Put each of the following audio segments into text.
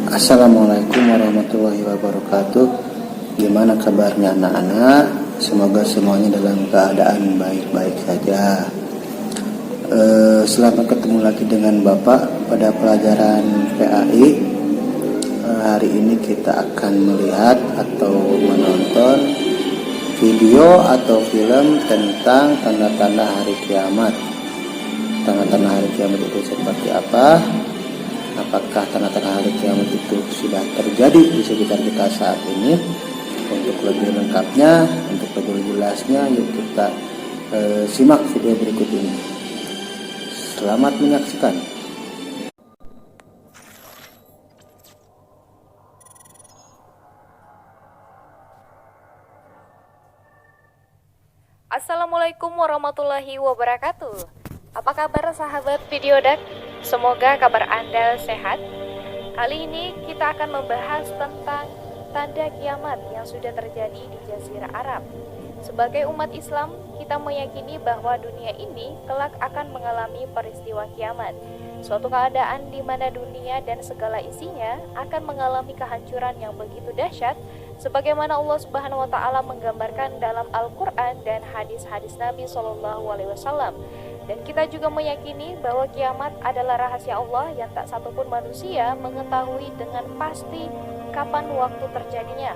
Assalamualaikum warahmatullahi wabarakatuh. Gimana kabarnya anak-anak? Semoga semuanya dalam keadaan baik-baik saja. Selamat ketemu lagi dengan Bapak pada pelajaran PAI. Hari ini kita akan melihat atau menonton video atau film tentang tanda-tanda hari kiamat. Tanda-tanda hari kiamat itu seperti apa? Apakah tanda-tanda hari kiamat itu sudah terjadi di sekitar kita saat ini? Untuk lebih lengkapnya, untuk lebih jelasnya, yuk kita simak video berikut ini. Selamat menyaksikan. Assalamualaikum warahmatullahi wabarakatuh. Apa kabar sahabat Videodak? Semoga kabar Anda sehat. Kali ini kita akan membahas tentang tanda kiamat yang sudah terjadi di Jazirah Arab. Sebagai umat Islam, kita meyakini bahwa dunia ini kelak akan mengalami peristiwa kiamat. Suatu keadaan di mana dunia dan segala isinya akan mengalami kehancuran yang begitu dahsyat, sebagaimana Allah Subhanahu wa taala menggambarkan dalam Al-Qur'an dan hadis-hadis Nabi SAW. Dan kita juga meyakini bahwa kiamat adalah rahasia Allah yang tak satupun manusia mengetahui dengan pasti kapan waktu terjadinya.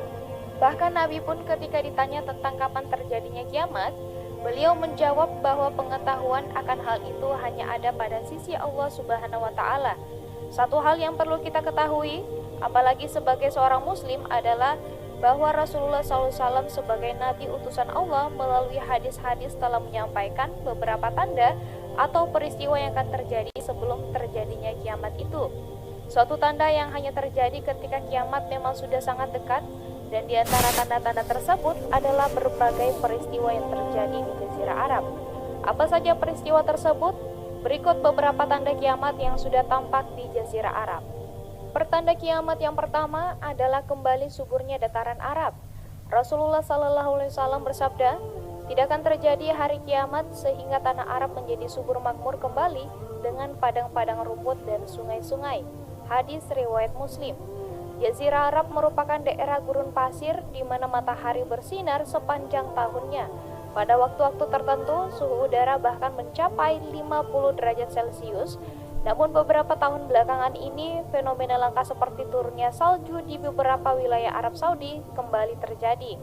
Bahkan Nabi pun ketika ditanya tentang kapan terjadinya kiamat, beliau menjawab bahwa pengetahuan akan hal itu hanya ada pada sisi Allah Subhanahu wa taala. Satu hal yang perlu kita ketahui, apalagi sebagai seorang muslim, adalah bahwa Rasulullah SAW sebagai Nabi utusan Allah melalui hadis-hadis telah menyampaikan beberapa tanda atau peristiwa yang akan terjadi sebelum terjadinya kiamat itu. Suatu tanda yang hanya terjadi ketika kiamat memang sudah sangat dekat, dan di antara tanda-tanda tersebut adalah berbagai peristiwa yang terjadi di Jazirah Arab. Apa saja peristiwa tersebut? Berikut beberapa tanda kiamat yang sudah tampak di Jazirah Arab. Pertanda kiamat yang pertama adalah kembali suburnya dataran Arab. Rasulullah SAW bersabda, tidak akan terjadi hari kiamat sehingga tanah Arab menjadi subur makmur kembali dengan padang-padang rumput dan sungai-sungai. Hadis riwayat Muslim. Jazirah Arab merupakan daerah gurun pasir di mana matahari bersinar sepanjang tahunnya. Pada waktu-waktu tertentu, suhu udara bahkan mencapai 50 derajat Celcius. Namun beberapa tahun belakangan ini, fenomena langka seperti turunnya salju di beberapa wilayah Arab Saudi kembali terjadi.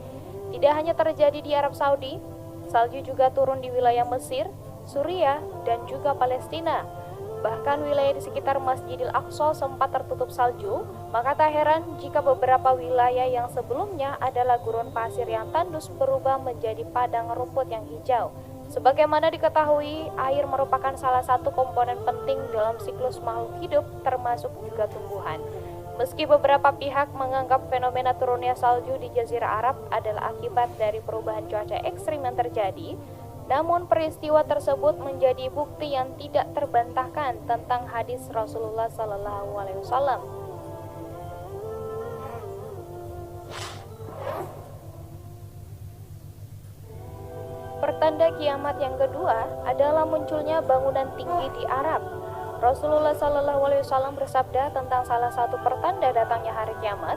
Tidak hanya terjadi di Arab Saudi, salju juga turun di wilayah Mesir, Suriah, dan juga Palestina. Bahkan wilayah di sekitar Masjidil Aqsa sempat tertutup salju, maka tak heran jika beberapa wilayah yang sebelumnya adalah gurun pasir yang tandus berubah menjadi padang rumput yang hijau. Sebagaimana diketahui, air merupakan salah satu komponen penting dalam siklus makhluk hidup, termasuk juga tumbuhan. Meski beberapa pihak menganggap fenomena turunnya salju di Jazirah Arab adalah akibat dari perubahan cuaca ekstrim yang terjadi, namun peristiwa tersebut menjadi bukti yang tidak terbantahkan tentang hadis Rasulullah SAW. Pertanda kiamat yang kedua adalah munculnya bangunan tinggi di Arab. Rasulullah SAW bersabda tentang salah satu pertanda datangnya hari kiamat,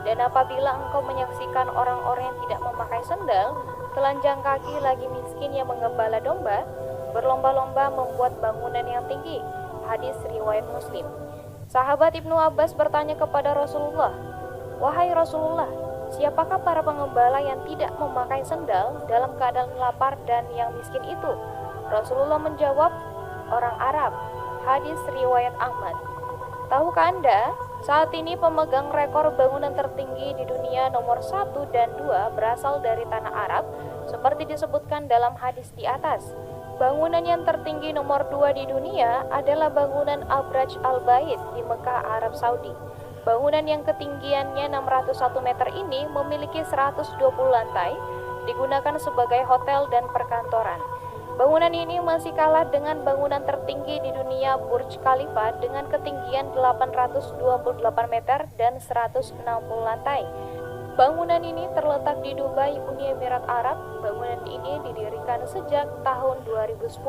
dan apabila engkau menyaksikan orang-orang yang tidak memakai sendal, telanjang kaki lagi miskin yang menggembala domba, berlomba-lomba membuat bangunan yang tinggi. Hadis riwayat Muslim. Sahabat Ibnu Abbas bertanya kepada Rasulullah, wahai Rasulullah, siapakah para pengembala yang tidak memakai sendal dalam keadaan lapar dan yang miskin itu? Rasulullah menjawab, orang Arab. Hadis riwayat Ahmad. Tahukah Anda, saat ini pemegang rekor bangunan tertinggi di dunia nomor 1 dan 2 berasal dari tanah Arab, seperti disebutkan dalam hadis di atas. Bangunan yang tertinggi nomor 2 di dunia adalah bangunan Al-Burj Al-Bait di Mekah, Arab Saudi. Bangunan yang ketinggiannya 601 meter ini memiliki 120 lantai, digunakan sebagai hotel dan perkantoran. Bangunan ini masih kalah dengan bangunan tertinggi di dunia Burj Khalifa dengan ketinggian 828 meter dan 160 lantai. Bangunan ini terletak di Dubai, Uni Emirat Arab. Bangunan ini didirikan sejak tahun 2010.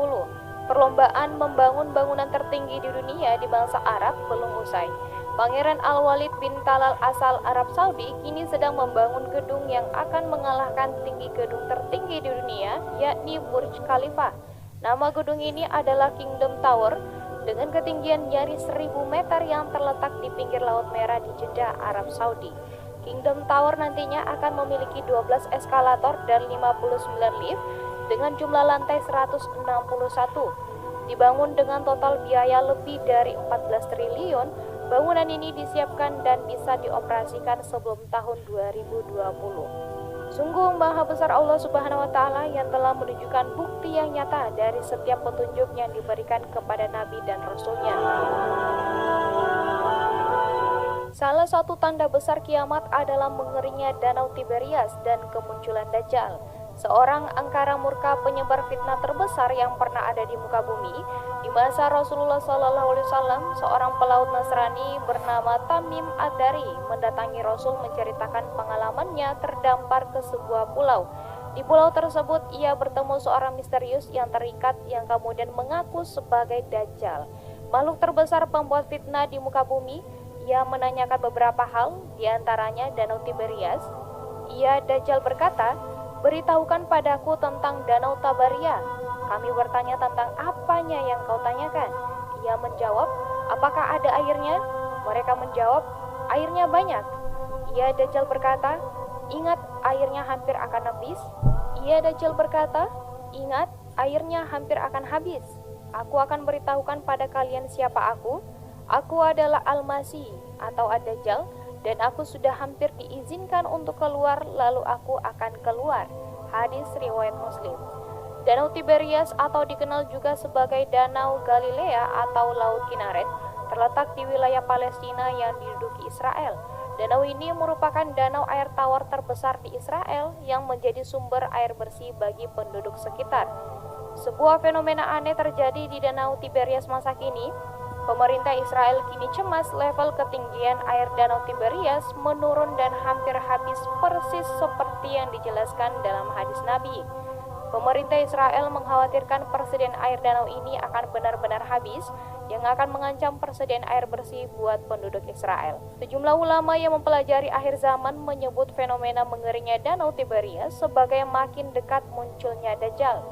Perlombaan membangun bangunan tertinggi di dunia di bangsa Arab belum usai. Pangeran Al-Walid bin Talal asal Arab Saudi kini sedang membangun gedung yang akan mengalahkan tinggi gedung tertinggi di dunia, yakni Burj Khalifa. Nama gedung ini adalah Kingdom Tower dengan ketinggian nyaris 1000 meter yang terletak di pinggir Laut Merah di Jeddah, Arab Saudi. Kingdom Tower nantinya akan memiliki 12 eskalator dan 59 lift dengan jumlah lantai 161. Dibangun dengan total biaya lebih dari 14 triliun, bangunan ini disiapkan dan bisa dioperasikan sebelum tahun 2020. Sungguh maha besar Allah Subhanahu wa Ta'ala yang telah menunjukkan bukti yang nyata dari setiap petunjuk yang diberikan kepada Nabi dan Rasul-Nya. Salah satu tanda besar kiamat adalah mengeringnya Danau Tiberias dan kemunculan Dajjal, seorang angkara murka penyebar fitnah terbesar yang pernah ada di muka bumi. Di masa Rasulullah SAW, seorang pelaut Nasrani bernama Tamim Ad-Dari mendatangi Rasul menceritakan pengalamannya terdampar ke sebuah pulau. Di pulau tersebut, ia bertemu seorang misterius yang terikat yang kemudian mengaku sebagai Dajjal, makhluk terbesar pembuat fitnah di muka bumi. Ia menanyakan beberapa hal, diantaranya Danau Tiberias. Dajjal berkata, "Beritahukan padaku tentang Danau Tabaria." Kami bertanya tentang apanya yang kau tanyakan. Ia menjawab, "Apakah ada airnya?" Mereka menjawab, "Airnya banyak." Dajjal berkata, "Ingat, airnya hampir akan habis." Dajjal berkata, "Ingat, airnya hampir akan habis. Aku akan beritahukan pada kalian siapa aku. Aku adalah Al-Masih atau Ad-Dajjal, dan aku sudah hampir diizinkan untuk keluar, lalu aku akan keluar." Hadis riwayat Muslim. Danau Tiberias atau dikenal juga sebagai Danau Galilea atau Laut Kineret terletak di wilayah Palestina yang diduduki Israel. Danau ini merupakan danau air tawar terbesar di Israel yang menjadi sumber air bersih bagi penduduk sekitar. Sebuah fenomena aneh terjadi di Danau Tiberias masa kini. Pemerintah Israel kini cemas level ketinggian air Danau Tiberias menurun dan hampir habis persis seperti yang dijelaskan dalam hadis Nabi. Pemerintah Israel mengkhawatirkan persediaan air danau ini akan benar-benar habis, yang akan mengancam persediaan air bersih buat penduduk Israel. Sejumlah ulama yang mempelajari akhir zaman menyebut fenomena mengeringnya Danau Tiberias sebagai makin dekat munculnya Dajjal.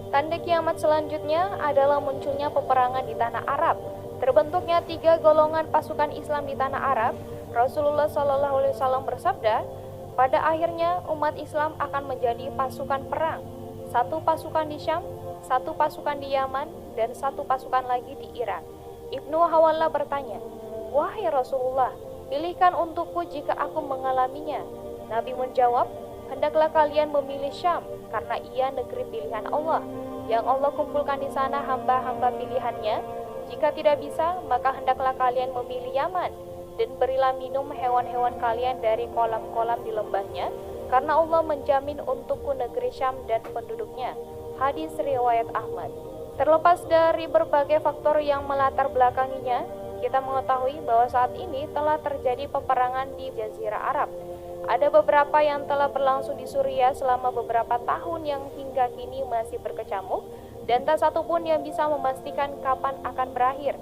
Tanda kiamat selanjutnya adalah munculnya peperangan di tanah Arab. Terbentuknya 3 golongan pasukan Islam di tanah Arab. Rasulullah SAW bersabda, pada akhirnya umat Islam akan menjadi pasukan perang. 1 pasukan di Syam, 1 pasukan di Yaman, dan 1 pasukan lagi di Irak. Ibnu Hawalla bertanya, "Wahai Rasulullah, pilihkan untukku jika aku mengalaminya." Nabi menjawab, "Hendaklah kalian memilih Syam, karena ia negeri pilihan Allah, yang Allah kumpulkan di sana hamba-hamba pilihannya. Jika tidak bisa, maka hendaklah kalian memilih Yaman, dan berilah minum hewan-hewan kalian dari kolam-kolam di lembahnya, karena Allah menjamin untukku negeri Syam dan penduduknya." Hadis riwayat Ahmad. Terlepas dari berbagai faktor yang melatar belakanginya, kita mengetahui bahwa saat ini telah terjadi peperangan di Jazirah Arab. Ada beberapa yang telah berlangsung di Suriah selama beberapa tahun yang hingga kini masih berkecamuk, dan tak satupun yang bisa memastikan kapan akan berakhir.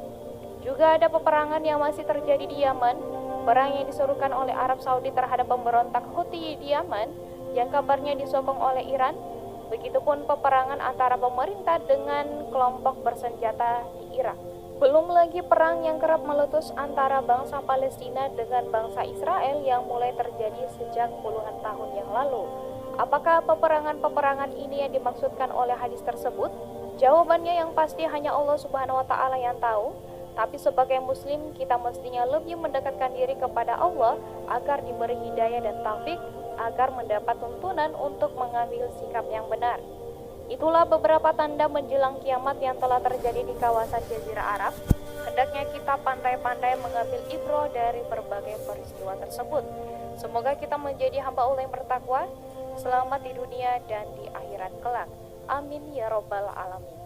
Juga ada peperangan yang masih terjadi di Yaman, perang yang diserukan oleh Arab Saudi terhadap pemberontak Houthi di Yaman, yang kabarnya disokong oleh Iran. Begitupun peperangan antara pemerintah dengan kelompok bersenjata di Irak. Belum lagi perang yang kerap meletus antara bangsa Palestina dengan bangsa Israel yang mulai terjadi sejak puluhan tahun yang lalu. Apakah peperangan-peperangan ini yang dimaksudkan oleh hadis tersebut? Jawabannya yang pasti hanya Allah Subhanahu wa Ta'ala yang tahu. Tapi sebagai muslim, kita mestinya lebih mendekatkan diri kepada Allah agar diberi hidayah dan taufik, agar mendapat tuntunan untuk mengambil sikap yang benar. Itulah beberapa tanda menjelang kiamat yang telah terjadi di kawasan Jazirah Arab. Hendaknya kita pandai-pandai mengambil ibrah dari berbagai peristiwa tersebut. Semoga kita menjadi hamba Allah yang bertakwa, selamat di dunia dan di akhirat kelak. Amin ya robbal alamin.